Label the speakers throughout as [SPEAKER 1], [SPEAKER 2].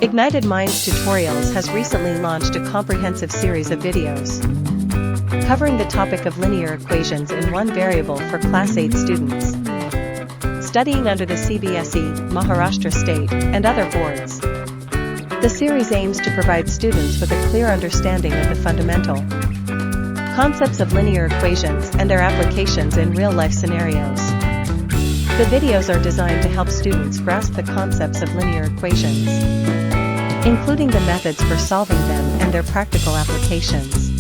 [SPEAKER 1] Ignited Minds Tutorials has recently launched a comprehensive series of videos covering the topic of linear equations in one variable for Class 8 students studying under the CBSE, Maharashtra State, and other boards. The series aims to provide students with a clear understanding of the fundamental concepts of linear equations and their applications in real-life scenarios. The videos are designed to help students grasp the concepts of linear equations, including the methods for solving them and their practical applications.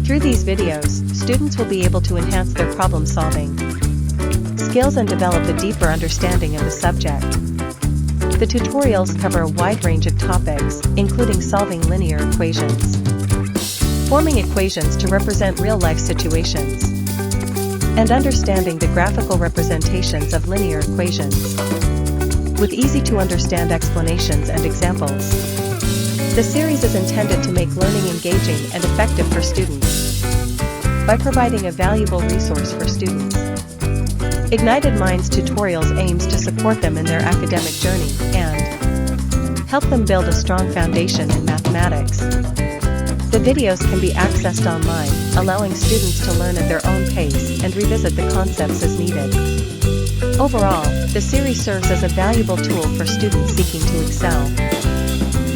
[SPEAKER 1] Through these videos, students will be able to enhance their problem-solving skills and develop a deeper understanding of the subject. The tutorials cover a wide range of topics, including solving linear equations, forming equations to represent real-life situations, and understanding the graphical representations of linear equations, with easy-to-understand explanations and examples. The series is intended to make learning engaging and effective for students by providing a valuable resource for students. Ignited Minds Tutorials aims to support them in their academic journey and help them build a strong foundation in mathematics. The videos can be accessed online, allowing students to learn at their own pace and revisit the concepts as needed. Overall, the series serves as a valuable tool for students seeking to excel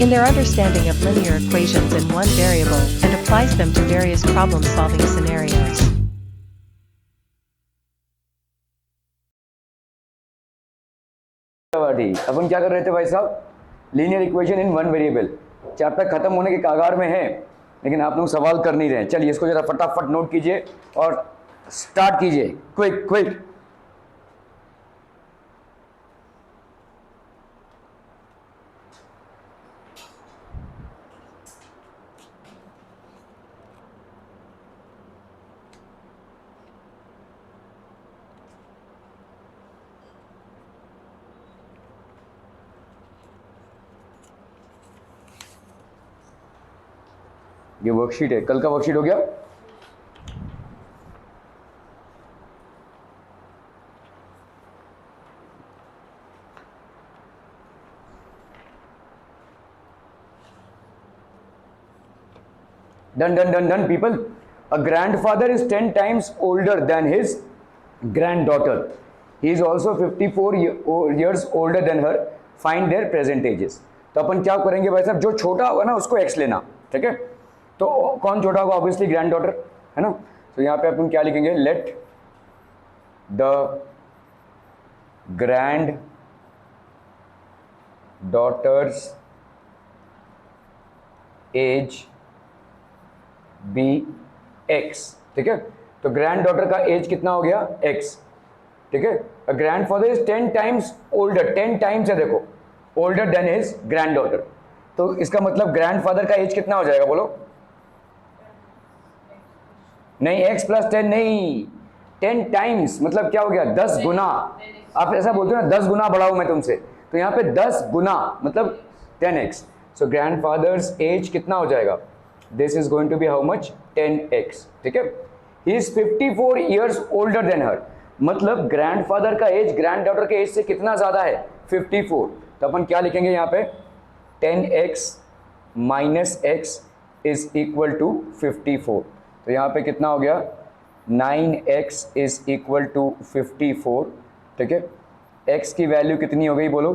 [SPEAKER 1] in their understanding of linear equations in one variable and applies them to various problem-solving scenarios.
[SPEAKER 2] अपन क्या कर रहे थे भाई साहब? Linear equation in one variable chapter खत्म होने के कगार में है, लेकिन आप लोग सवाल कर नहीं रहे हैं। चलिए इसको जरा फटाफट नोट कीजिए और स्टार्ट कीजिए। Quick quick. ये वर्कशीट है, कल का वर्कशीट हो गया। Done done done done people. A grandfather is 10 times older than his granddaughter. He is also 54 years older than her. Find their present ages. तो अपन क्या करेंगे भाई साहब, जो छोटा होगा ना उसको एक्स लेना, ठीक है। तो कौन छोटा होगा? ऑब्वियसली ग्रैंड डॉटर, है ना। तो यहाँ पे अपन क्या लिखेंगे? Let the granddaughter's age be x, ठीक है। तो ग्रैंड डॉटर का एज कितना हो गया? एक्स, ठीक है। Grand father is 10 times older, 10 times है देखो, older than his grand daughter. तो इसका मतलब ग्रैंड फादर का एज कितना हो जाएगा? बोलो। नहीं, x + 10 नहीं, 10 times मतलब क्या हो गया? 10 गुना। आप ऐसा बोलते हो ना, 10 गुना बड़ा हूं मैं तुमसे, तो यहाँ पे 10 गुना मतलब 10x। सो ग्रैंड फादर्स एज कितना हो जाएगा? This is going to be how much? 10x, ठीक है। He is 54 years older than her, मतलब ग्रैंड फादर का एज ग्रैंड डॉटर के एज से कितना ज्यादा है? 54। तो अपन क्या लिखेंगे यहाँ पे? 10x - x is equal to 54। तो यहाँ पे कितना हो गया? 9x इज इक्वल टू 54, ठीक है। x की वैल्यू कितनी हो गई बोलो?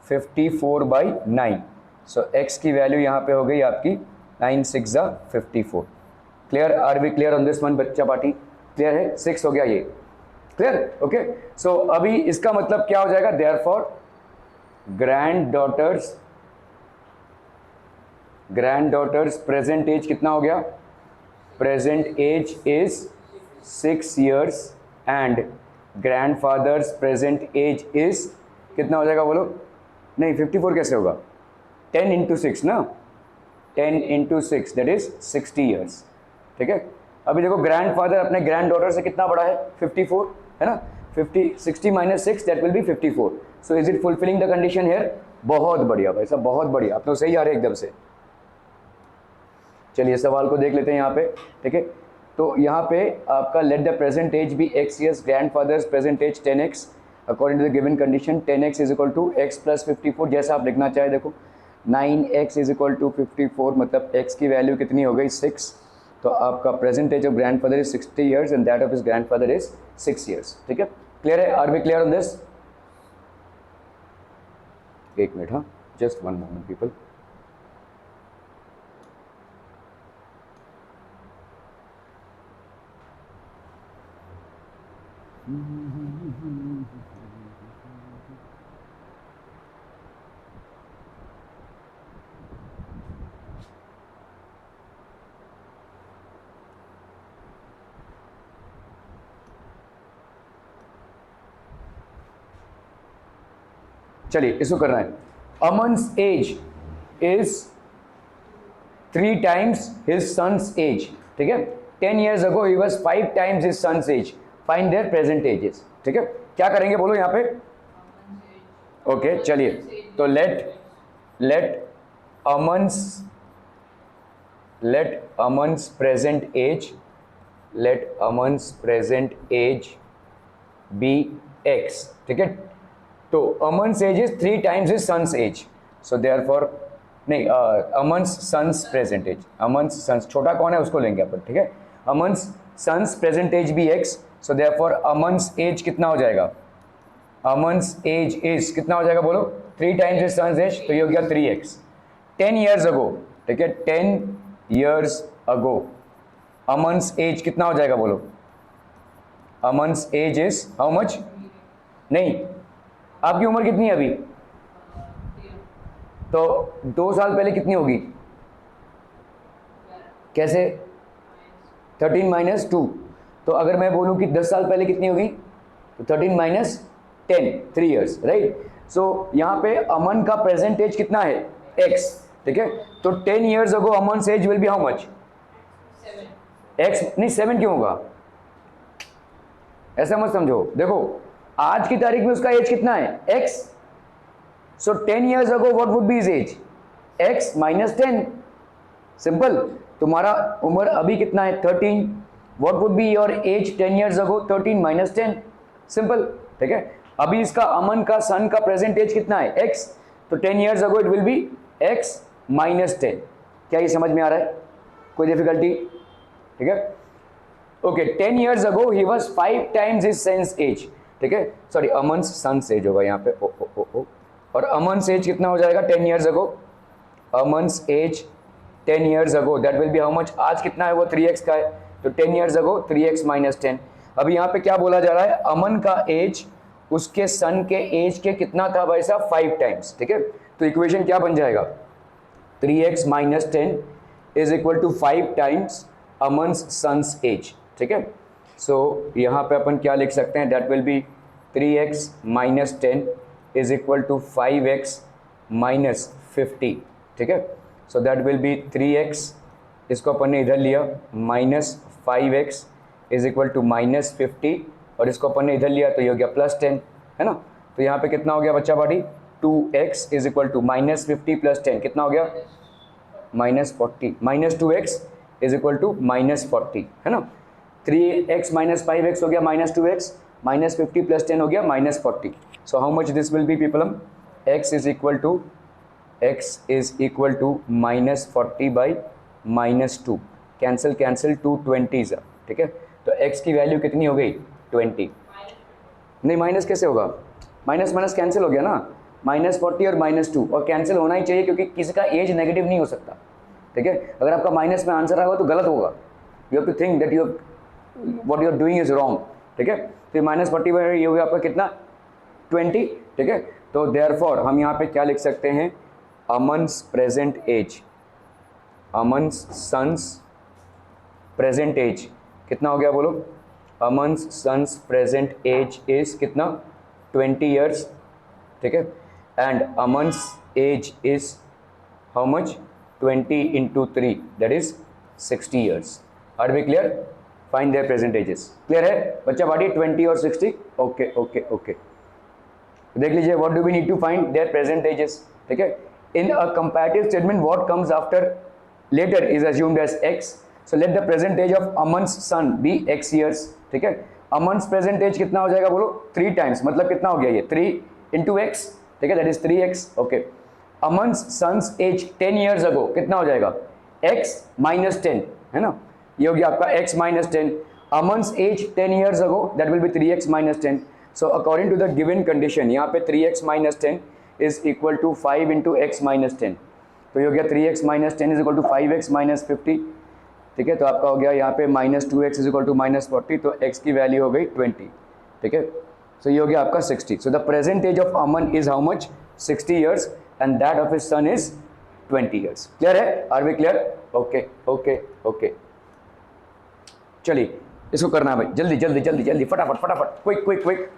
[SPEAKER 2] 54/9। सो x की वैल्यू यहाँ पे हो गई आपकी 9 × 6 = 54। Clear? Are we clear on this one बच्चा पार्टी? क्लियर है? 6 हो गया ये, क्लियर? ओके। सो अभी इसका मतलब क्या हो जाएगा? Therefore granddaughter's present age कितना हो गया? Present age is 6 years and grandfather's present age is कितना हो जाएगा बोलो? नहीं, 54 कैसे होगा? 10 × 6 ना, 10 × 6 दैट इज 60 years, ठीक है। अभी देखो ग्रैंडफादर अपने ग्रैंड डॉटर से कितना बड़ा है? 54, है ना। 60 - 6 that will B 54। So is it fulfilling the condition here? बहुत बढ़िया भाई साहब, बहुत बढ़िया, आप तो सही आ रहे एकदम से। चलिए सवाल को देख लेते हैं यहाँ पे, ठीक है। तो यहाँ पे आपका let the present age be x years, grandfather's present age 10x, according to the given condition 10x is equal to x + 54, जैसा आप लिखना चाहे। देखो 9x इज इक्वल टू 54, मतलब x की वैल्यू कितनी हो गई 6। तो आपका present age of grandfather is 60 years and that of his grandfather is 6 years. ठीक है, क्लियर है? Are we clear on this? एक मिनट, हाँ, जस्ट वन मोमेंट पीपल। चलिए इसको करना है। Aman's age is 3 times his son's age. ठीक है, 10 years ago he was 5 times his son's age, find their present ages। ठीक है, क्या करेंगे बोलो यहाँ पे? ओके चलिए, तो let Aman's present age be x। ठीक है, तो Aman's age is 3 times his son's age, so therefore नहीं, Aman's son's present age, Aman's son's छोटा कौन है उसको लेंगे अपन। ठीक है, Aman's son's present age be x, so therefore Aman's age कितना हो जाएगा? अमन्स एज इज कितना हो जाएगा बोलो? 3 times his son's age, तो ये हो गया 3x। 10 years ago, ठीक है, 10 years ago अमन्स एज कितना हो जाएगा बोलो? अमन्स एज इज हाउ मच? नहीं, आपकी उम्र कितनी है अभी? तो 2 साल पहले कितनी होगी? कैसे? 13 माइनस 2। तो अगर मैं बोलूं कि 10 साल पहले कितनी होगी, तो 13 माइनस 10, 3 ईयर्स, राइट। सो यहाँ पे अमन का प्रेजेंट एज कितना है? x। ठीक है, तो 10 years ago Aman's age will be how much? 7। x नहीं, 7 क्यों होगा? ऐसा मत समझो, देखो आज की तारीख में उसका एज कितना है? x। So 10 years ago what would be his age? x minus 10, simple। तुम्हारा उम्र अभी कितना है? 13। What would be your age 10 years ago? 13 minus 10, simple। ठीक है, अभी इसका अमन का सन का प्रेजेंट एज कितना है? x, तो 10 years ago it will be x minus 10। क्या ये समझ में आ रहा है? कोई डिफिकल्टी? ठीक है, okay. 10 years ago he was 5 times his son's age। ठीक है, सॉरी अमन्स सन्स एज होगा यहाँ पे, ओ। और अमन्स एज कितना हो जाएगा 10 years ago? Aman's age 10 years ago that will be how much? आज कितना है वो? 3x का है, तो 10 years ago 3x minus 10। अभी यहाँ पे क्या बोला जा रहा है? अमन का एज उसके सन के एज के कितना था भाई साहब? 5 times। ठीक है, तो इक्वेशन क्या बन जाएगा? 3x minus 10 is equal to 5 times Aman's son's age. ठीक है, सो यहाँ पे अपन क्या लिख सकते हैं? That will be 3x minus 10 is equal to 5x minus 50। ठीक है, सो दैट विल बी 3x, इसको अपन ने इधर लिया, minus 5x is equal to minus 50, और इसको अपन ने इधर लिया तो ये हो गया प्लस 10, है ना। तो यहाँ पे कितना हो गया बच्चा पार्टी? 2x is equal to minus 50 plus 10 कितना हो गया? Minus 40। Minus 2x is equal to minus 40, है ना। 3x माइनस 5x हो गया माइनस 2x, माइनस 50 प्लस 10 हो गया minus 40। So how much this will be people? x is equal to minus 40 by minus 2, cancel 2 20s। ठीक है, तो x की वैल्यू कितनी हो गई? 20। नहीं, माइनस कैसे होगा? माइनस माइनस कैंसिल हो गया ना, माइनस 40 और माइनस 2, और कैंसिल होना ही चाहिए क्योंकि किसी का एज नेगेटिव नहीं हो सकता। ठीक है, अगर आपका माइनस में आंसर आएगा तो गलत होगा। You have to think that what you are doing is wrong. ठीक है, तो माइनस 40 में ये हो गया आपका कितना? 20। ठीक है, तो देयरफॉर हम यहाँ पे क्या लिख सकते हैं? Aman's present age, Aman's son's present age कितना हो गया बोलो? Aman's son's present age is कितना? 20 years। ठीक है, and Aman's age is how much? 20 into 3 that is 60 years। Are we clear? Find their present ages. Clear है बच्चा पार्टी? 20 और 60। ओके ओके ओके, देख लीजिए, what do we need to find? Their present ages. ठीक है, in a comparative statement what comes after later is assumed as x, so let the present age of Aman's son be x years। ठीक है, अमन्स present age कितना हो जाएगा बोलो? 3 times, मतलब कितना हो गया ये? 3 into x। ठीक है, that is 3x। Okay, Aman's son's age 10 years ago कितना हो जाएगा x माइनस 10 है ना, ये हो गया आपका x minus 10. Aman's age 10 years ago that will be 3x minus 10. So according to the given condition यहाँ पे 3x minus 10 is equal to 5 into x minus 10. तो ये हो गया 3x minus 10 is equal to 5x minus 50. ठीक है, तो आपका हो गया यहाँ पे minus 2x is equal to minus 40. तो x की वैल्यू हो गई 20. ठीक है, सो ये हो गया आपका 60. So the present age of Aman is how much 60 years and that of his son is 20 years. Clear है, are we clear? Okay okay okay, चलिए इसको करना है भाई, जल्दी जल्दी जल्दी जल्दी, फटाफट फटाफट, quick quick quick.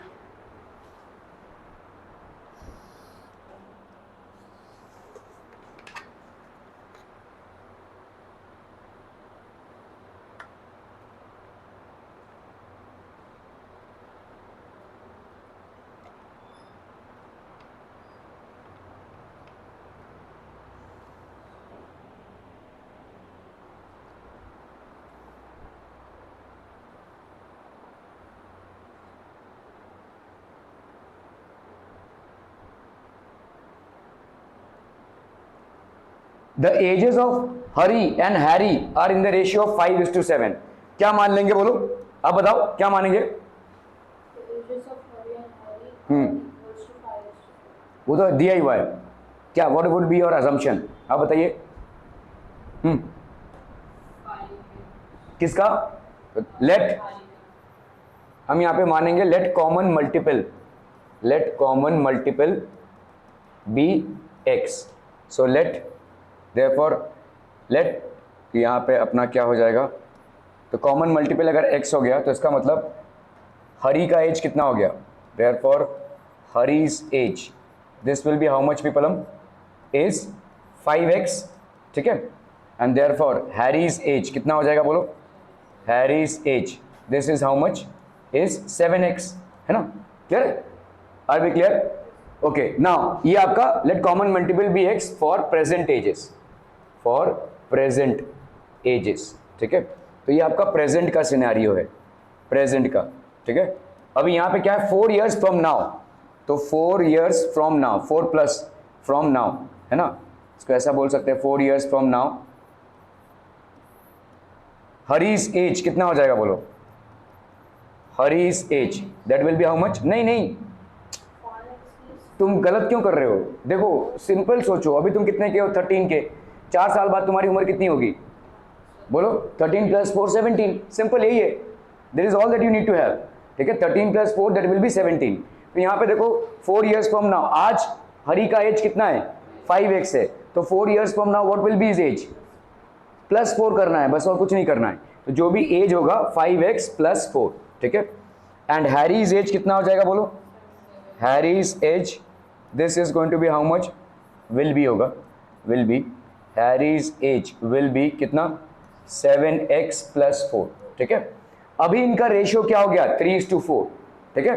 [SPEAKER 2] The ages of Hari and Harry are in the ratio of 5:7. क्या मान लेंगे बोलो, आप बताओ क्या मानेंगे? वो तो दिया ही हुआ है. क्या what would be your assumption? आप बताइए. किसका? लेट हम यहाँ पे मानेंगे let common multiple be X. So let therefore let यहाँ पे अपना क्या हो जाएगा, तो कॉमन मल्टीपल अगर x हो गया तो इसका मतलब हरी का एज कितना हो गया, therefore Harry's age this will be how much people is 5x. ठीक है, एंड देयरफॉर हैरीज एज कितना हो जाएगा बोलो, Harry's age this is how much is 7x. है ना, clear? Are we clear? Okay, now ये आपका let common multiple be x for present ages. ठीक है, तो ये आपका प्रेजेंट का सिनेरियो है, प्रेजेंट का. ठीक है, अभी यहाँ पे क्या है 4 years फ्रॉम नाउ, तो 4 years from now, 4 plus from now, है ना, इसको ऐसा बोल सकते हैं 4 years from now. Harry's age कितना हो जाएगा बोलो, Harry's age that will be how much. नहीं तुम गलत क्यों कर रहे हो, देखो सिंपल सोचो, अभी तुम कितने के हो 13 के, 4 साल बाद तुम्हारी उम्र कितनी होगी बोलो, 13 प्लस 4 17. सिंपल यही है, there is all that you need to have. ठीक है, 13 प्लस 4 दैट विल बी 17. तो यहाँ पे देखो 4 years फ्रॉम नाउ, आज हरी का एज कितना है 5x है, तो 4 years from now what will be his age, plus 4 करना है बस और कुछ नहीं करना है. तो जो भी एज होगा 5x प्लस 4. ठीक है, एंड हैरीज एज कितना हो जाएगा बोलो, Harry's age this is going to be how much, will be होगा, will be Harry's age will be कितना 7x प्लस 4. ठीक है, अभी इनका रेशियो क्या हो गया 3:4. ठीक है,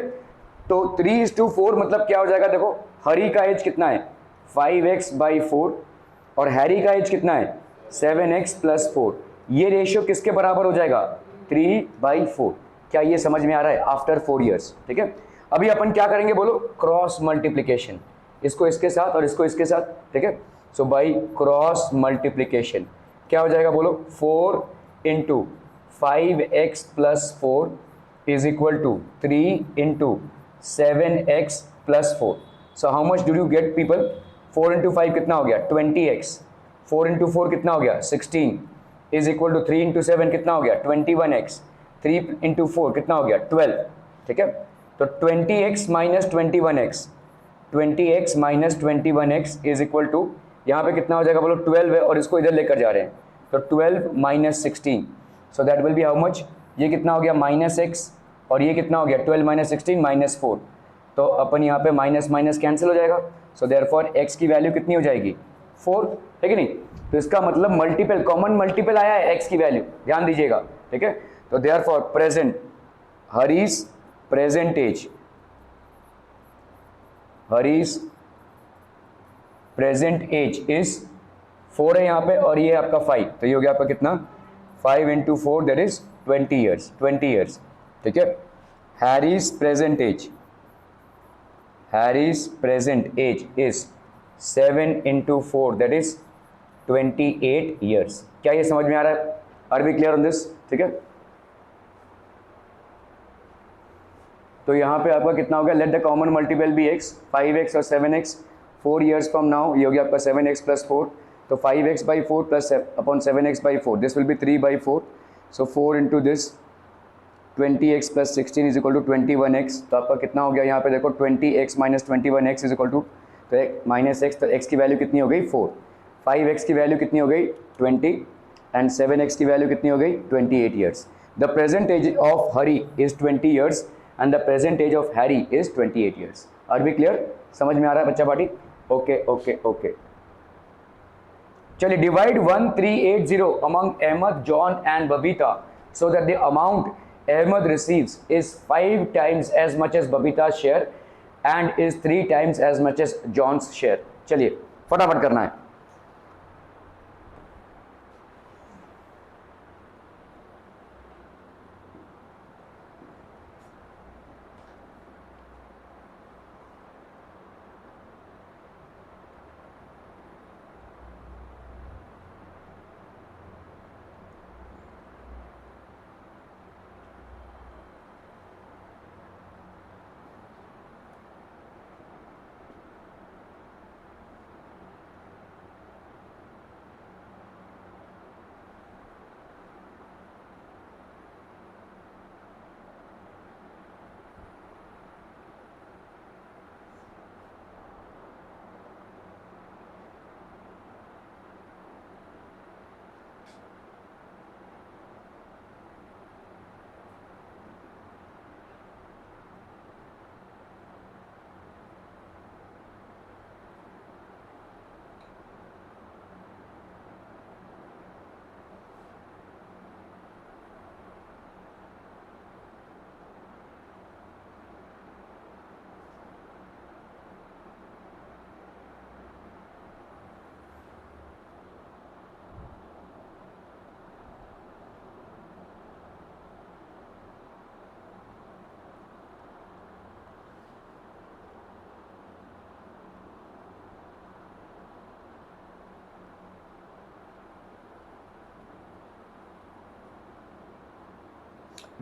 [SPEAKER 2] तो 3:4 मतलब क्या हो जाएगा, देखो हरी का एज कितना है 5x/4 और हैरी का एज कितना है 7x प्लस 4. ये रेशियो किसके बराबर हो जाएगा 3/4. क्या ये समझ में आ रहा है, आफ्टर 4 years. ठीक है, अभी अपन क्या करेंगे बोलो, क्रॉस मल्टीप्लीकेशन, इसको इसके साथ और इसको इसके साथ. ठीक है, सो बाई क्रॉस मल्टीप्लीकेशन क्या हो जाएगा बोलो, 4 into 5x plus 4 is equal to 3 into 7x plus 4. So how much do you get people, 4 into 5 कितना हो गया 20x, 4 इंटू 4 कितना हो गया 16 इज इक्वल टू 3 इंटू 7 कितना हो गया 21x, 3 इंटू 4 कितना हो गया 12. ठीक है, तो 20x minus 21x, 20x minus 21x is equal to यहाँ पे कितना हो जाएगा बोलो 12 है और इसको इधर लेकर जा रहे हैं, तो 12 minus 16, so that will be how much, ये कितना हो गया माइनस x और ये कितना हो गया 12 माइनस 16 माइनस 4. तो अपन यहाँ पे माइनस माइनस कैंसिल हो जाएगा, सो देयरफॉर x की वैल्यू कितनी हो जाएगी 4. है कि नहीं, तो इसका मतलब मल्टीपल कॉमन मल्टीपल आया है x की वैल्यू, ध्यान दीजिएगा. ठीक है, तो therefore present Hari's present age, Hari's present age is 4 है यहाँ पे और ये आपका 5, तो ये हो गया आपका कितना 5 इंटू 4 दैट इज 20 years. ठीक है, Harry's present age is 7 into 4 that is 28 years. क्या ये समझ में आ रहा है? Are we clear on this? ठीक है, तो यहाँ पे आपका कितना हो गया? Let the common multiple be x, 5x और 7x, 4 ईयर्स फ्रॉम नाउ ये हो गया आपका 7x प्लस 4, तो 5x by 4 plus upon 7x by 4, this will be 3 by 4, so 4 into this 20x plus 16 is equal to 21x। तो आपका कितना हो गया यहाँ पे देखो 20x minus 21x is equal to, तो माइनस एक्स, तो x की वैल्यू कितनी हो गई 4, 5x की वैल्यू कितनी हो गई 20 एंड 7x की वैल्यू कितनी हो गई 28 years. The present age of Hari is 20 years and the present age of Harry is 28 years. Are we clear? समझ में आ रहा है बच्चा पार्टी? ओके ओके ओके, चलिए divide 1380 among Ahmad, John and Babita so that the amount Ahmed receives is 5 times as much as Babita's share and is 3 times as much as John's share। चलिए फटाफट करना है।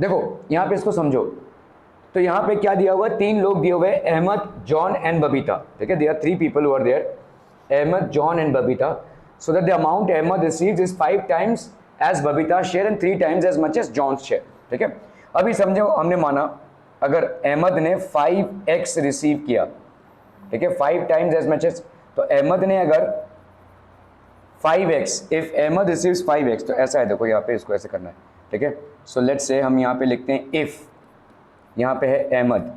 [SPEAKER 2] देखो यहाँ पे इसको समझो, तो यहाँ पे क्या दिया हुआ है? 3 लोग दिए हुए, अहमद, जॉन एंड बबीता। ठीक है, there 3 people were there, Ahmad, John and Babita, so that the amount Ahmad receives is 5 times as Babita share and 3 times as much as John's share. ठीक है, अभी समझो, हमने माना अगर अहमद ने 5x रिसीव किया, ठीक है, 5 टाइम्स एज मच एज, तो अहमद ने अगर 5x, if Ahmad receives 5x, तो ऐसा है, देखो यहाँ पे इसको ऐसे करना है। ठीक है, सो लेट्स से हम यहाँ पे लिखते हैं इफ़, यहाँ पे है अहमद,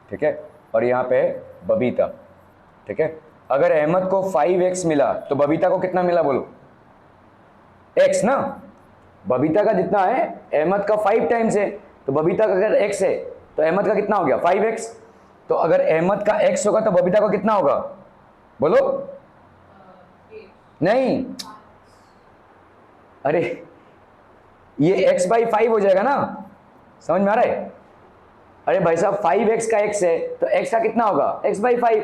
[SPEAKER 2] ठीक है, और यहाँ पे है बबीता। ठीक है, अगर अहमद को 5x मिला तो बबीता को कितना मिला बोलो? x ना, बबीता का जितना है अहमद का 5 टाइम्स है, तो बबीता का अगर x है तो अहमद का कितना हो गया 5x। तो अगर अहमद का x होगा तो बबीता को कितना होगा बोलो? नहीं, अरे ये x बाई 5 हो जाएगा ना, समझ में आ रहा है? अरे भाई साहब 5x का x है तो x का कितना होगा x बाई 5।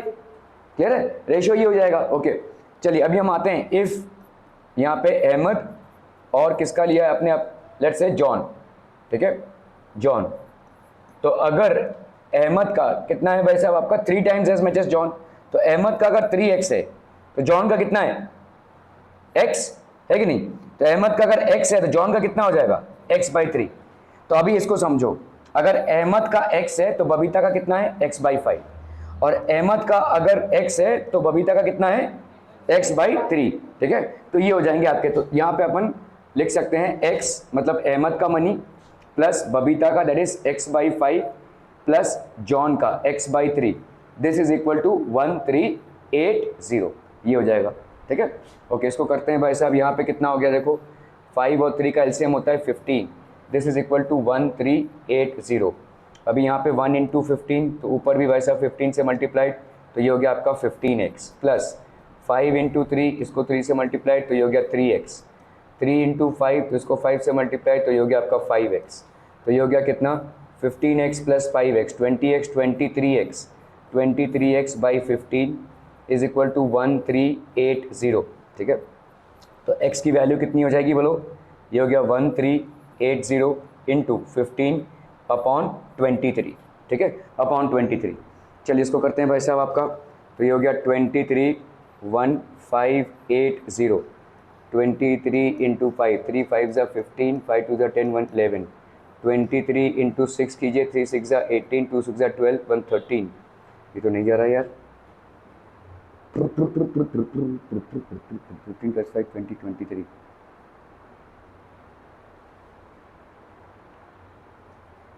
[SPEAKER 2] क्लियर है? रेशियो ये हो जाएगा। ओके, चलिए अभी हम आते हैं इफ यहाँ पे अहमद और किसका लिया है अपने, लेट्स से जॉन। ठीक है, जॉन, तो अगर अहमद का कितना है भाई साहब आपका 3 times as much as John, तो अहमद का अगर 3x है तो जॉन का कितना है x है कि नहीं? तो अहमद का अगर x है तो जॉन का कितना हो जाएगा x बाई 3। तो अभी इसको समझो, अगर अहमद का x है तो बबीता का कितना है x बाई 5, और अहमद का अगर x है तो बबीता का कितना है x बाई 3। ठीक है, तो ये हो जाएंगे आपके, तो यहाँ पे अपन लिख सकते हैं x मतलब अहमद का मनी प्लस बबीता का that is x by 5 plus John का x by 3, this is equal to 1380, ये हो जाएगा। ठीक है, ओके, इसको करते हैं भाई साहब, यहाँ पे कितना हो गया देखो, 5 और 3 का एलसीएम होता है 15, दिस इज इक्वल टू 1380। अभी यहाँ पे 1 इंटू 15, तो ऊपर भी भाई साहब 15 से मल्टीप्लाइड, तो ये हो गया आपका 15x प्लस 5 इंटू 3, इसको 3 से मल्टीप्लाइड, तो ये हो गया 3x, 3 इंटू 5, तो इसको 5 से मल्टीप्लाइड, तो ये हो गया आपका 5x, तो ये हो गया कितना 15x plus 5x, 20x, 23x, 23x by 15 is equal to 1380, ठीक है। तो x की वैल्यू कितनी हो जाएगी बोलो, ये हो गया 1380 इंटू 15/23, ठीक है, अपॉन 23। चलिए इसको करते हैं भाई साहब आपका, तो ये हो गया 231580, 23 इंटू 5, 3 5 ज़ा 15, 5 2 ज़ा 10, 1 11, 23 इंटू 6 कीजिए, 3 6 ज़ा 18, 2 6 ज़ा 12, 1 13। ये तो नहीं जा रहा यार, 15 + 5 20 23।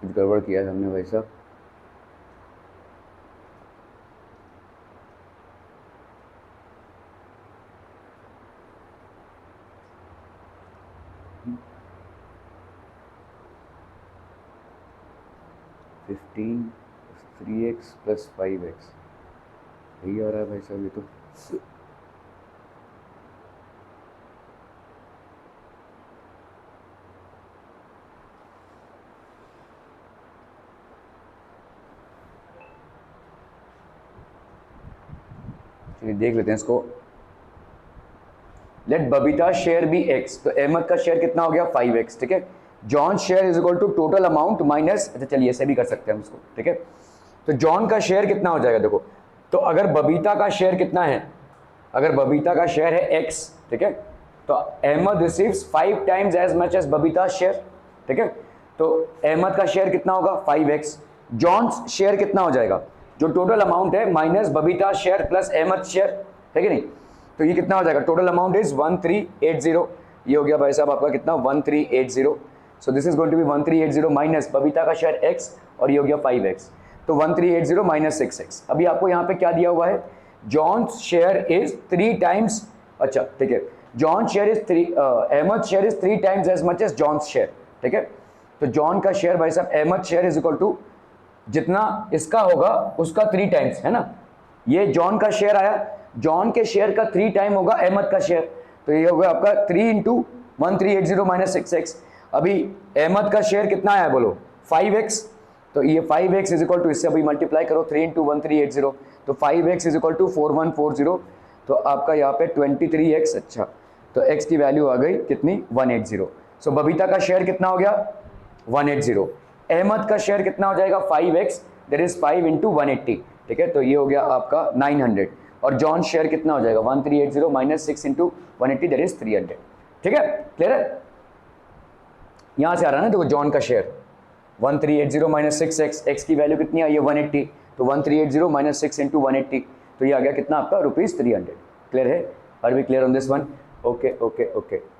[SPEAKER 2] कुछ गड़बड़ किया है हमने भाई साहब। फिफ्टीन 3x + 5x यही आ रहा है भाई साहब ये तो। चलिए देख लेते हैं इसको। Let Babita share be x, तो अहमद का शेयर कितना हो गया 5x, ठीक है। John share is equal to total amount minus, अच्छा चलिए ऐसे भी कर सकते हैं हम इसको, ठीक है। तो जॉन का शेयर कितना हो जाएगा देखो, तो अगर बबीता का शेयर कितना है, अगर बबीता का शेयर है x, ठीक है, तो Ahmad receives 5 times as much as Babita share, ठीक है। तो अहमद का शेयर कितना होगा 5x, जॉन शेयर कितना हो जाएगा, जो टोटल अमाउंट है minus Babita share plus Ahmad share, है कि नहीं। तो ये कितना हो जाएगा, टोटल अमाउंट इज 1380, ये हो गया भाई साहब आपका कितना 1380। So this is going to be 1380 minus Babita का शेयर x, और ये हो गया 5x, तो 1380 माइनस 6x। अभी आपको यहाँ पे क्या दिया हुआ है, जॉन शेयर इज 3 टाइम्स, अच्छा ठीक है, John share is 3, Ahmad share is 3 times as much as John share, ठीक है। तो जॉन का शेयर भाई साहब Ahmad share is equal to जितना इसका होगा उसका 3 टाइम्स, है ना। ये जॉन का शेयर आया, जॉन के शेयर का 3 टाइम होगा अहमद का शेयर, तो ये होगा आपका 3 इंटू 1380 माइनस 6x। अभी अहमद का शेयर कितना आया बोलो 5x, तो ये 5x इज इक्वल टू, इससे अभी मल्टीप्लाई करो 3 इंटू 1380, तो 5x इज इक्वल टू 4140, तो आपका यहाँ पे 23x, अच्छा तो x की वैल्यू आ गई कितनी 180। सो बबीता का शेयर कितना हो गया 180, अहमद का शेयर कितना हो जाएगा 5x, दैट इज 5 इंटू 180, ठीक है, तो ये हो गया आपका 900, और जॉन शेयर कितना हो जाएगा 1380 माइनस 6 इंटू 180, दैट इज 300, ठीक है, क्लियर है। यहाँ से आ रहा है ना देखो, जॉन का शेयर 1380 माइनस 6x, x की वैल्यू कितनी आई है 180, तो 1380 माइनस 6 इंटू 180, तो ये आ गया कितना आपका ₹300। क्लियर है, are we clear on this one, okay okay okay.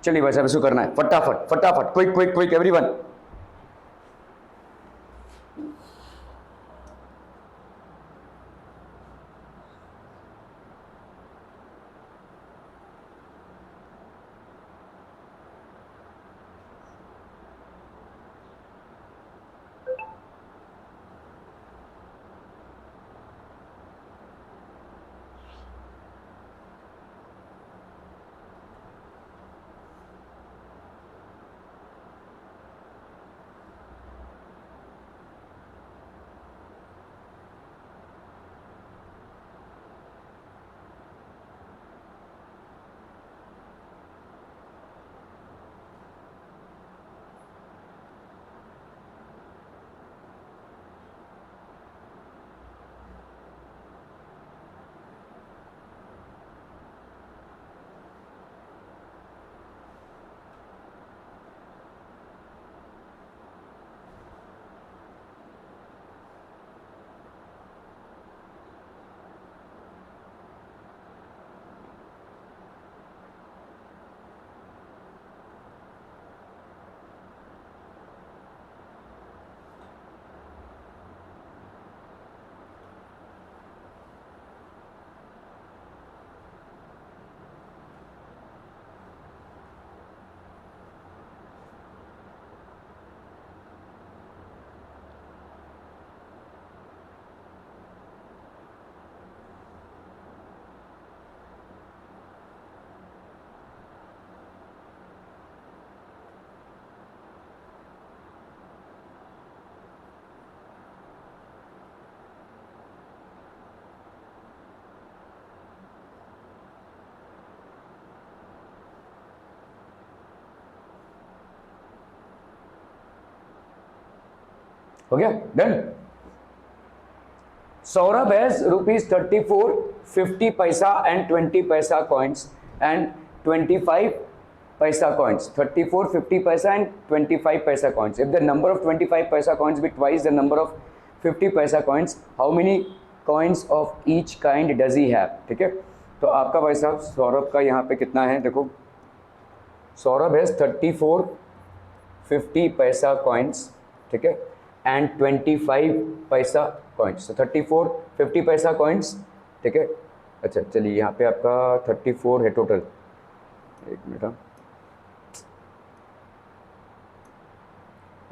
[SPEAKER 2] चलिए भाई साहब इसको करना है फटाफट फटाफट, क्विक क्विक क्विक एवरीवन। हो गया, done. Saurabh has rupees 34, 50 paisa and 20 paisa coins and 25 paisa coins. 34, 50 paisa and 25 paisa coins. If the number of 25 paisa coins be twice the number of 50 paisa coins, how many coins of each kind does he have? ठीक है, तो आपका भाई साहब सौरभ का यहाँ पे कितना है, देखो सौरभ has 34, 50 पैसा coins, ठीक है, and 25 पैसा coins. So 34, 50 पैसा coins, ठीक है। अच्छा चलिए यहाँ पे आपका 34 है टोटल, एक minute,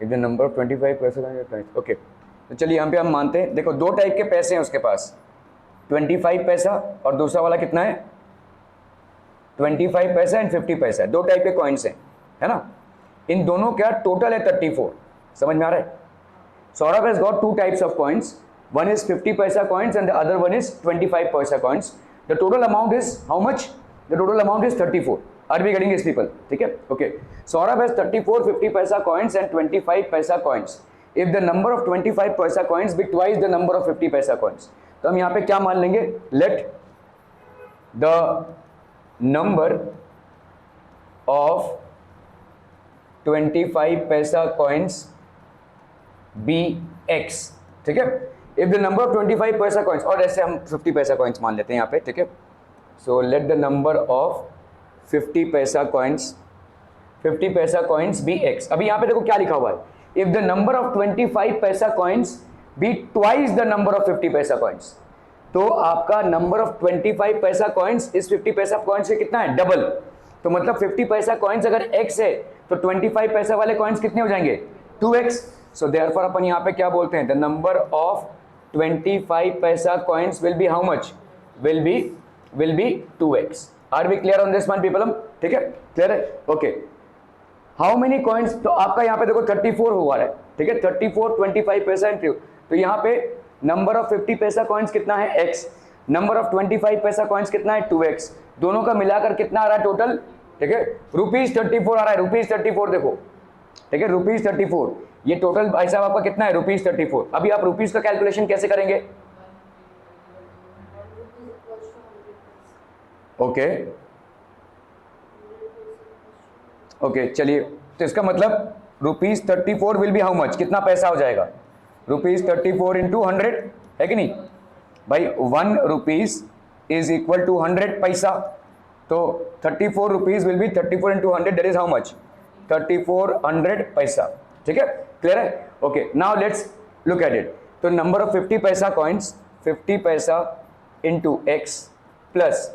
[SPEAKER 2] if the number of 25 पैसा coins, ओके। तो चलिए यहाँ पे हम मानते हैं, देखो दो टाइप के पैसे हैं उसके पास, 25 पैसा और दूसरा वाला कितना है 25 पैसा एंड 50 पैसा, दो टाइप के कॉइन्स हैं, है ना। इन दोनों का टोटल है 34, समझ में आ रहा है। Saurabh has got two types of coins. One is 50 paisa coins and the other one is 25 paisa coins. The total amount is how much? The total amount is 34. Are we getting this, people? ठीक है, okay. Saurabh has 34 50 paisa coins and 25 paisa coins. If the number of 25 paisa coins be twice the number of 50 paisa coins, तो हम यहाँ पे क्या मान लेंगे? Let the number of 25 paisa coins बी एक्स, ठीक है। If the number of 25 paisa coins, और ऐसे हम 50 पैसा कॉइन्स मान लेते हैं यहाँ पे, ठीक है। सो let the number of 50 paisa coins, 50 paisa coins B x. अभी यहाँ पे देखो क्या लिखा हुआ है, if the number of 25 paisa coins be twice the number of 50 paisa coins, तो आपका नंबर ऑफ 25 पैसा कॉइन्स इस 50 पैसा कॉइन्स से कितना है, डबल। तो मतलब 50 पैसा कॉइन्स अगर एक्स है तो 25 पैसा वाले कॉइन्स कितने हो जाएंगे, 2x। सो देयरफॉर अपन यहाँ पे क्या बोलते हैं, the number of 25 paisa coins will be how much, will be 2x। Are we clear on this one people? ठीक है, क्लियर है, ओके। हाउ मेनी कॉइन्स, तो आपका यहाँ पे देखो 34 हुआ है, ठीक है, 34 25 पैसा एंड 2, तो यहाँ पे नंबर ऑफ 50 पैसा कॉइन्स कितना है x, number of 25 paisa coins कितना है 2x, दोनों का मिलाकर कितना आ रहा है टोटल, ठीक है, ₹34 आ रहा है, ₹34 देखो, ठीक है, ₹34, ये टोटल भाई साहब आपका कितना है, ₹34। अभी आप रुपीस का कैलकुलेशन कैसे करेंगे, ओके ओके, चलिए, तो इसका मतलब ₹34 विल बी हाउ मच, कितना पैसा हो जाएगा, ₹34 इंटू 100 है कि नहीं भाई, 1 रुपीज इज इक्वल टू 100 पैसा, तो 34 rupees will be 34 into 100, that is how much, 3400 पैसा, ठीक है, क्लियर है, okay. Now let's look at it. तो नंबर ऑफ 50 पैसा कॉइन्स, 50 पैसा into x plus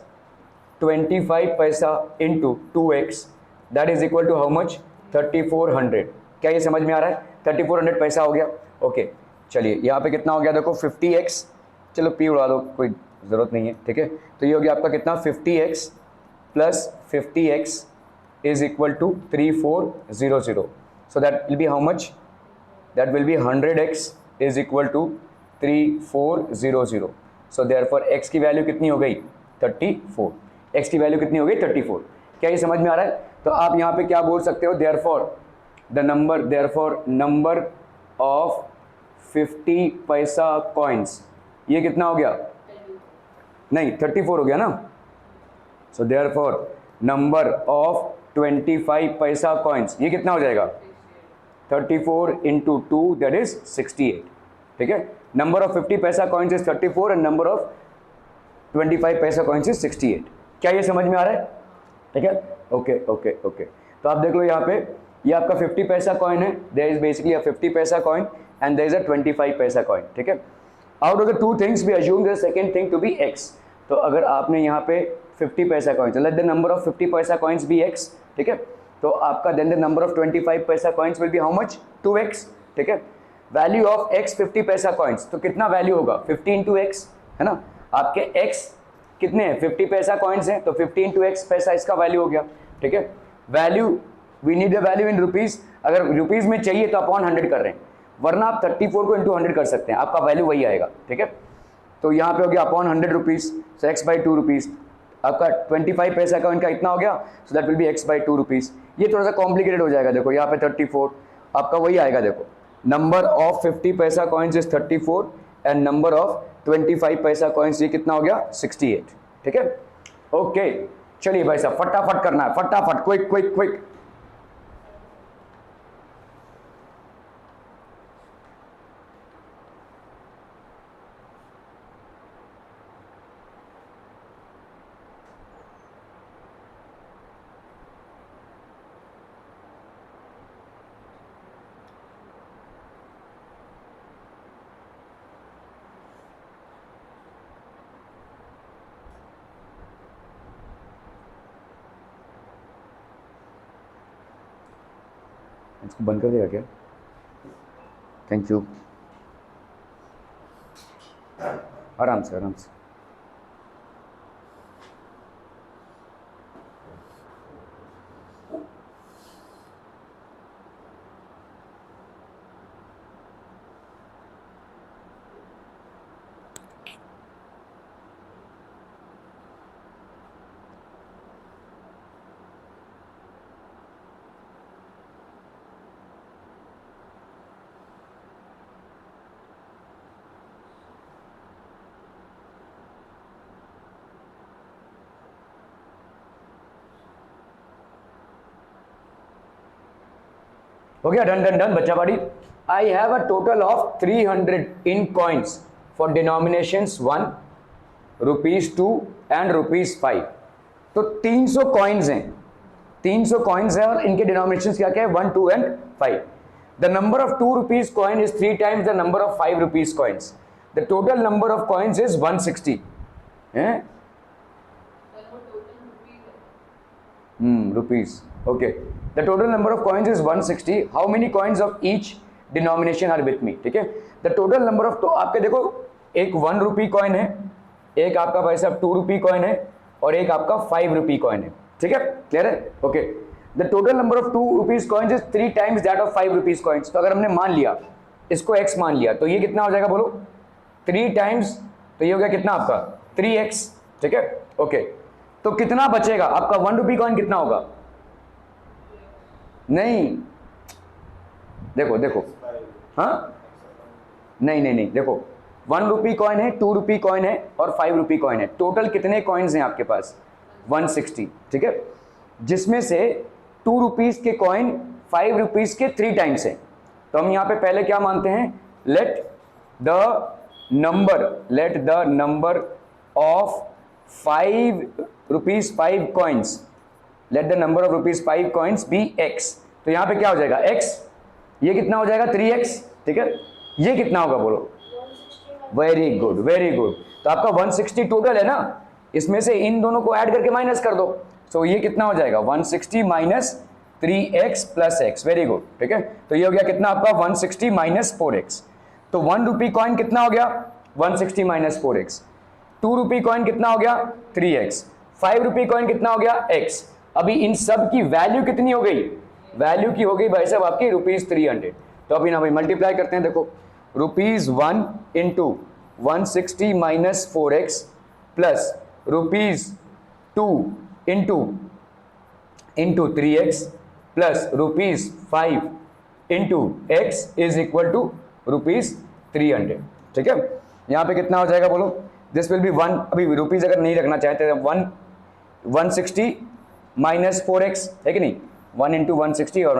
[SPEAKER 2] 25 paisa into 2x, that is equal to how much, 3400। क्या ये समझ में आ रहा है, 3400 पैसा हो गया, ओके। चलिए यहाँ पे कितना हो गया देखो, 50x, चलो p उड़ा दो, कोई ज़रूरत नहीं है, ठीक है। तो ये हो गया आपका कितना, 50x plus 50x is equal to 3400, so that will be how much, that will be 100x is equal to 3400, so therefore x की वैल्यू कितनी हो गई, 34, x की वैल्यू कितनी हो गई, 34। क्या ये समझ में आ रहा है? तो आप यहाँ पे क्या बोल सकते हो, therefore number of 50 पैसा coins, ये कितना हो गया, नहीं 34 हो गया ना, so therefore number of 25 paisa coins, ये कितना हो जाएगा, 34 इंटू 2 दैट इज 68, ठीक है। Number of 50 paisa coins is 34 and number of 25 paisa coins is 68। क्या ये समझ में आ रहा है, ठीक है, ओके ओके ओके। तो आप देख लो यहाँ पे, ये आपका 50 पैसा कॉइन है, there is basically a 50 paisa coin and there is a 25 paisa coin, ठीक है। Out of the two things we assume the second thing to be x। तो अगर आपने यहाँ पे 50 paisa coins, let the number of 50 paisa coins be x, ठीक है, तो आपका then the number of 25 paisa coins will be how much, 2x, ठीक है। Value of x 50 paisa coins, तो कितना वैल्यू होगा, 50 इंटू एक्स, है ना। आपके x कितने हैं, 50 पैसा कॉइन्स हैं, तो 50 इंटू एक्स पैसा इसका वैल्यू हो गया, ठीक है। Value, we need the value in rupees, अगर रुपीज़ में चाहिए तो अपॉन 100 कर रहे हैं, वरना आप 34 को इंटू 100 कर सकते हैं, आपका वैल्यू वही आएगा, ठीक है। तो यहाँ पे हो गया upon 100 rupees, so x by 2 rupees, आपका 25 पैसा का इनका इतना हो गया, सो that will B x by 2 rupees. ये थोड़ा सा कॉम्प्लिकेटेड हो जाएगा, देखो यहाँ पे 34 आपका वही आएगा, देखो number of 50 paisa coins is 34 and number of 25 paisa coins ये कितना हो गया 68। ठीक है, ओके चलिए भाई साहब फटाफट करना है, फटाफट, क्विक क्विक क्विक। इसको बंद कर देगा क्या? Thank you. आराम से आराम से। हो गया, डन डन डन बच्चा बाड़ी। I have a total of 300 in coins for denominations 1, ₹2 and ₹5। तो 300 कॉइन्स हैं, 300 कॉइन्स हैं और इनके डिनोमिनेशंस क्या क्या है 1, 2 and 5। The number of ₹2 coin is 3 times the number of ₹5 coins. The total number of coins is 160 है rupees. Okay, the total number of coins is 160. How many coins of each denomination are with me? ठीक है, the total number of, तो आपके देखो एक ₹1 coin है, एक आपका भाई साहब ₹2 कॉइन है और एक आपका ₹5 कॉइन है। ठीक है, क्लियर है? Okay, the total number of ₹2 coins is 3 times that of ₹5 coins. तो अगर हमने मान लिया इसको x मान लिया तो ये कितना हो जाएगा बोलो 3 टाइम्स, तो ये हो गया कितना आपका 3x। ठीक है, ओके, तो कितना बचेगा आपका ₹1 कॉइन कितना होगा? नहीं देखो देखो, हाँ नहीं नहीं नहीं, देखो ₹1 कॉइन है, ₹2 कॉइन है और ₹5 कॉइन है। टोटल कितने कॉइन्स हैं आपके पास? 160। ठीक है, जिसमें से ₹2 के कॉइन ₹5 के 3 टाइम्स हैं। तो हम यहाँ पे पहले क्या मानते हैं? Late the number of ₹5 coins, let the number of ₹5 coins be x। तो यहाँ पे क्या हो जाएगा x, ये कितना हो जाएगा 3x। ठीक है, ये कितना होगा बोलो? Very good very good. तो आपका 160 टोटल है ना, इसमें से इन दोनों को ऐड करके माइनस कर दो। तो ये कितना हो जाएगा 160 minus 3x plus x। Very good. ठीक है, तो ये हो गया कितना आपका 160 माइनस 4x। तो ₹1 कॉइन कितना हो गया 160 माइनस 4x। ₹2 कॉइन कितना हो गया 3x। ₹5 कॉइन कितना हो गया x। अभी इन सब की वैल्यू कितनी हो गई? वैल्यू की हो गई भाई साहब आपकी ₹300। तो अभी ना भाई मल्टीप्लाई करते हैं, देखो ₹1 into 160 minus 4x plus ₹2 into 3x plus ₹5 into x is equal to ₹300। ठीक है, यहाँ पे कितना हो जाएगा बोलो? दिस विल बी 1, अभी रुपीज अगर नहीं रखना चाहते 160 माइनस 4x है कि नहीं, 1 इंटू 160 और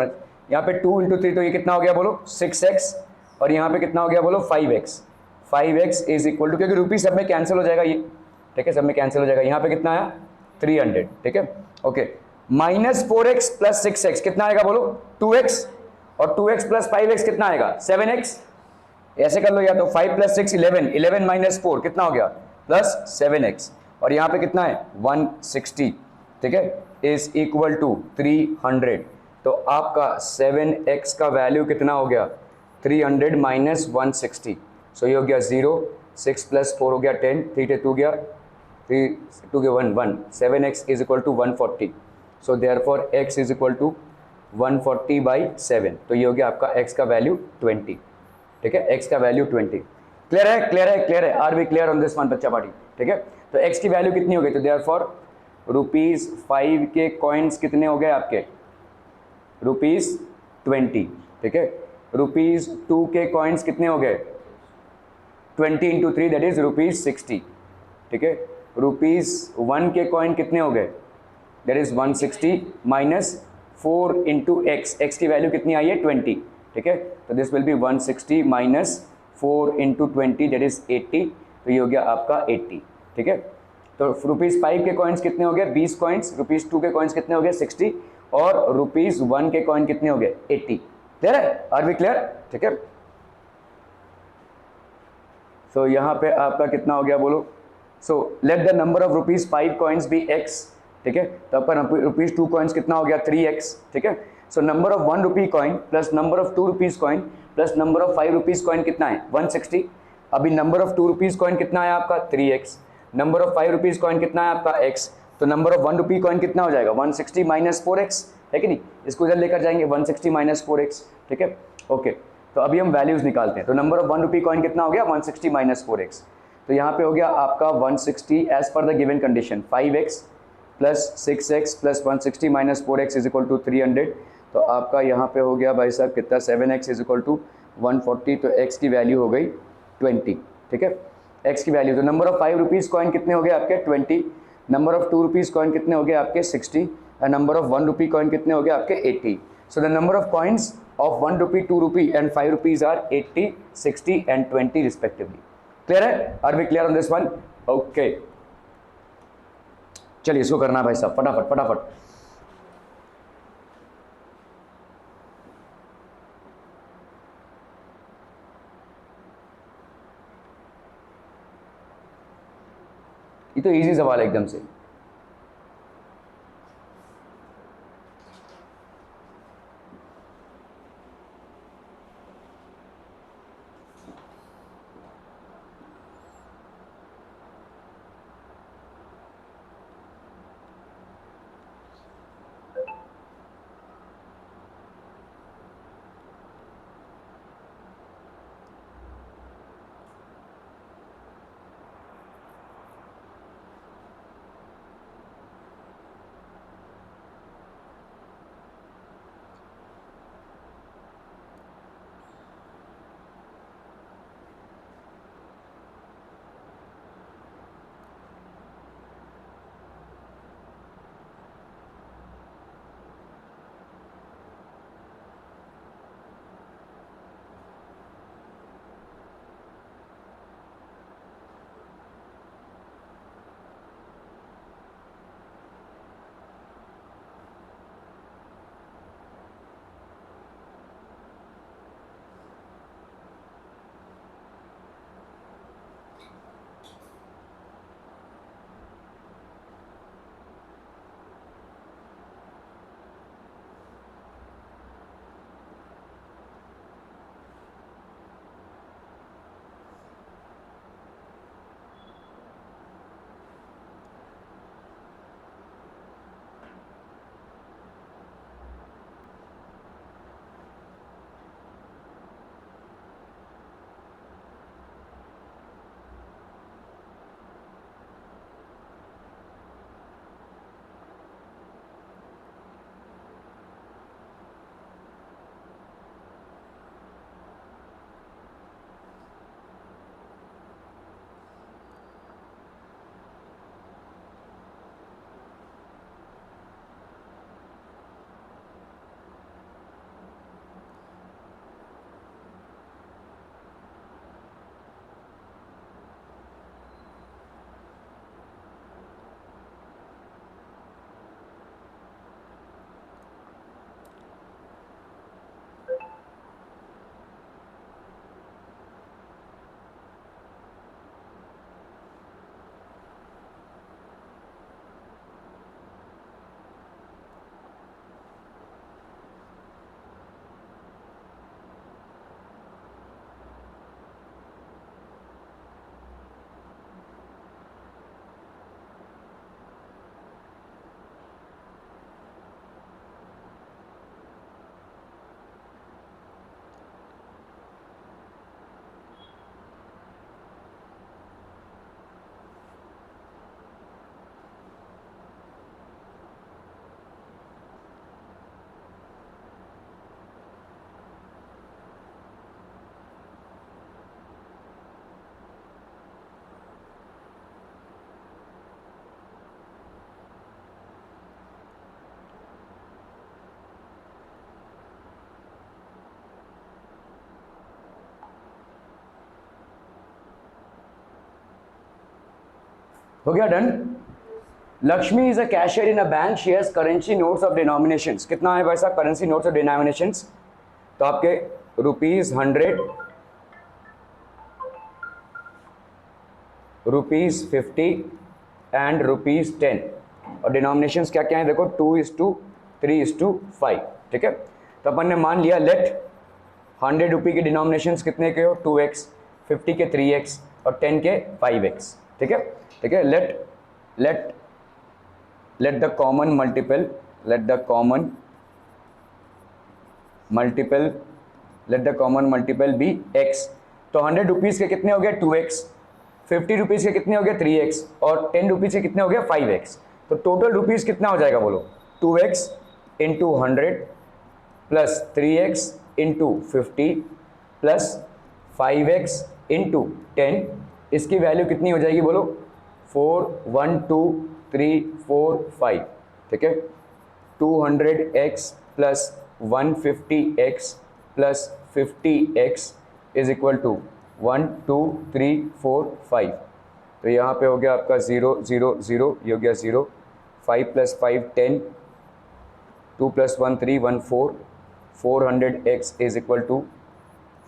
[SPEAKER 2] यहाँ पे 2 इंटू 3, तो ये कितना हो गया बोलो 6x और यहाँ पे कितना हो गया बोलो 5x इज इक्वल टू, क्योंकि रुपीज सब में कैंसिल हो जाएगा ये। ठीक है, सब में कैंसिल हो जाएगा। यहाँ पे कितना आया 300। ठीक है, okay, minus 4x plus 6x कितना आएगा बोलो 2x और 2x प्लस 5x कितना आएगा 7x। ऐसे कर लो, या तो 5 प्लस 6 11 माइनस 4 कितना हो गया प्लस 7x और यहाँ पे कितना है 160। ठीक है, इज इक्वल टू 300। तो आपका 7x का वैल्यू कितना हो गया 300 माइनस 160। सो ये हो गया 0, 6 प्लस 4 हो गया 10, 3 2 गया 3 2 के 1 7x is equal to 140। So therefore x is equal to 140/7। तो ये हो गया आपका x का वैल्यू 20। ठीक है, x का वैल्यू 20। क्लियर है क्लियर है क्लियर है, are we clear on this one बच्चा पार्टी? ठीक है, तो x की वैल्यू कितनी हो गई? तो देयरफॉर ₹5 के कॉइन्स कितने हो गए आपके ₹20। ठीक है, ₹2 के कॉइन्स कितने हो गए? 20 इंटू 3 दैट इज ₹60, ठीक है। ₹1 के कॉइन कितने हो गए? That is 160 minus 4 into x, x की वैल्यू कितनी आई है? 20, ठीक है। तो this will B 160 minus 4 into 20 that is 80, तो ये हो गया आपका 80, ठीक है। तो ₹5 के कॉइन्स कितने हो गए? 20 कॉइन्स। ₹2 के कॉइन्स कितने हो गए? 60, और ₹1 के कॉइन कितने हो गए? 80। क्लियर है? Are we clear? ठीक है। सो यहाँ पे आपका कितना हो गया बोलो? So let the number of ₹5 coins be x, ठीक है। तो आपका ₹2 कॉइन्स कितना हो गया? 3x, ठीक है। So number of ₹1 coin plus number of ₹2 coin plus number of ₹5 coin कितना है? 160। अभी नंबर ऑफ ₹2 कॉइन कितना है आपका? 3x। नंबर ऑफ ₹5 कॉइन कितना है आपका? x। तो नंबर ऑफ ₹1 कॉइन कितना हो जाएगा? 160 माइनस 4x, है कि नहीं? इसको इधर लेकर जाएंगे 160 माइनस 4x, ठीक है। ओके, तो अभी हम वैल्यूज निकालते हैं। तो नंबर ऑफ ₹1 कॉइन कितना हो गया? 160 माइनस 4x। तो यहाँ पे हो गया आपका 160 as per the given condition, 5x plus 6x plus 160 minus 4x is equal to 300। तो आपका यहाँ पे हो गया भाई साहब कितना? 7x is equal to 140। तो x की वैल्यू हो गई 20, ठीक है। x की वैल्यू, तो नंबर ऑफ ₹5 कॉइन कितने हो गए आपके? 20। नंबर ऑफ ₹2 कॉइन कितने हो गए आपके? 60। एंड नंबर ऑफ ₹1 कॉइन कितने हो गए आपके? 80। So the number of coins of ₹1, ₹2 and ₹5 are 80, 60 and 20 respectively. Clear है? Are we clear on this one? Okay. चलिए इसको करना भाई साहब फटाफट फटाफट। ये तो इजी सवाल है एकदम से। हो गया done. Lakshmi is a cashier in a bank, she has currency notes of denominations. कितना है भाई साहब करेंसी नोट्स ऑफ डिनोमिनेशंस? तो आपके ₹100, ₹50 एंड ₹10। और डिनोमिनेशंस क्या क्या है देखो, 2:3:5। ठीक है, तो अपन ने मान लिया लेट 100 रुपये के डिनोमिनेशंस कितने के हो, 2x, 50 के 3x और 10 के 5x। ठीक है, ठीक है, let the common multiple be x। तो 100 रुपीज़ के कितने हो गए 2x, 50 रुपीज़ के कितने हो गए 3x और 10 रुपीज़ के कितने हो गए 5x। तो टोटल रुपीज़ कितना हो जाएगा बोलो, 2x into 100 plus 3x into 50 plus 5x into 10। इसकी वैल्यू कितनी हो जाएगी बोलो, 4, 1, 2, 3, 4, 5। ठीक है, 200x plus 150x plus 50x is equal to 1, 2, 3, 4, 5। तो यहाँ पे हो गया आपका 0, 0, 0, ये हो गया 0, 5 plus 5 10, 2 plus 1 3, 1 4, 400x is equal to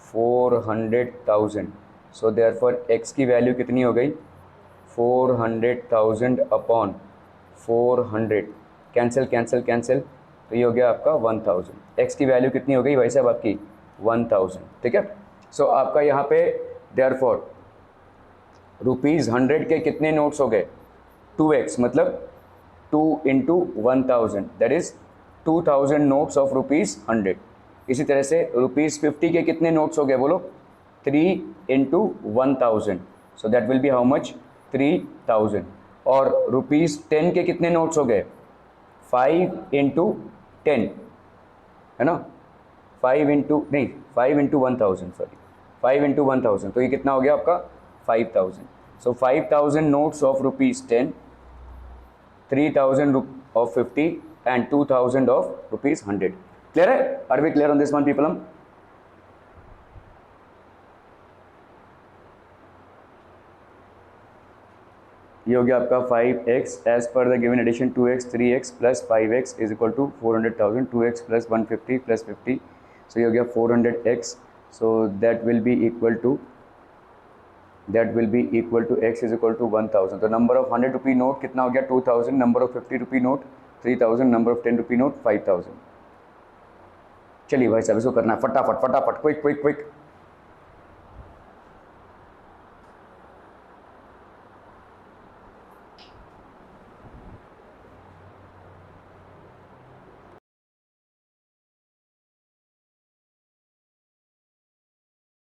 [SPEAKER 2] 400,000। So therefore x की वैल्यू कितनी हो गई, 400,000 अपॉन 400, कैंसिल कैंसिल कैंसिल, तो ये हो गया आपका 1000। x की वैल्यू कितनी हो गई भाई साहब आपकी 1000। ठीक है, सो आपका यहाँ पे देयरफॉर ₹100 के कितने नोट्स हो गए, 2x, मतलब 2 into 1000 that is 2000 notes of ₹100। इसी तरह से ₹50 के कितने नोट्स हो गए बोलो, 3 into 1000, so that will be how much, 3000। और ₹10 के कितने नोट्स हो गए, 5 इंटू 10 है ना, 5 इंटू 1000, सॉरी 5 इंटू 1000, तो ये कितना हो गया आपका 5000। So 5000 notes of ₹10, 3000 of 50 and 2000 of ₹100। Clear है, are we clear on this one people? हम ये हो गया आपका 5x age per the given addition, 2x 3x plus 5x is equal to 400,000, 2x plus 150 plus 50, so ये हो गया 400x। So that will be equal to x is equal to 1000। तो number of 100 rupee note कितना हो गया 2000, number of 50 rupee note 3000, number of 10 rupee note 5000। चलिए भाई साहब इसको करना है फटाफट फटाफट, क्विक क्विक क्विक।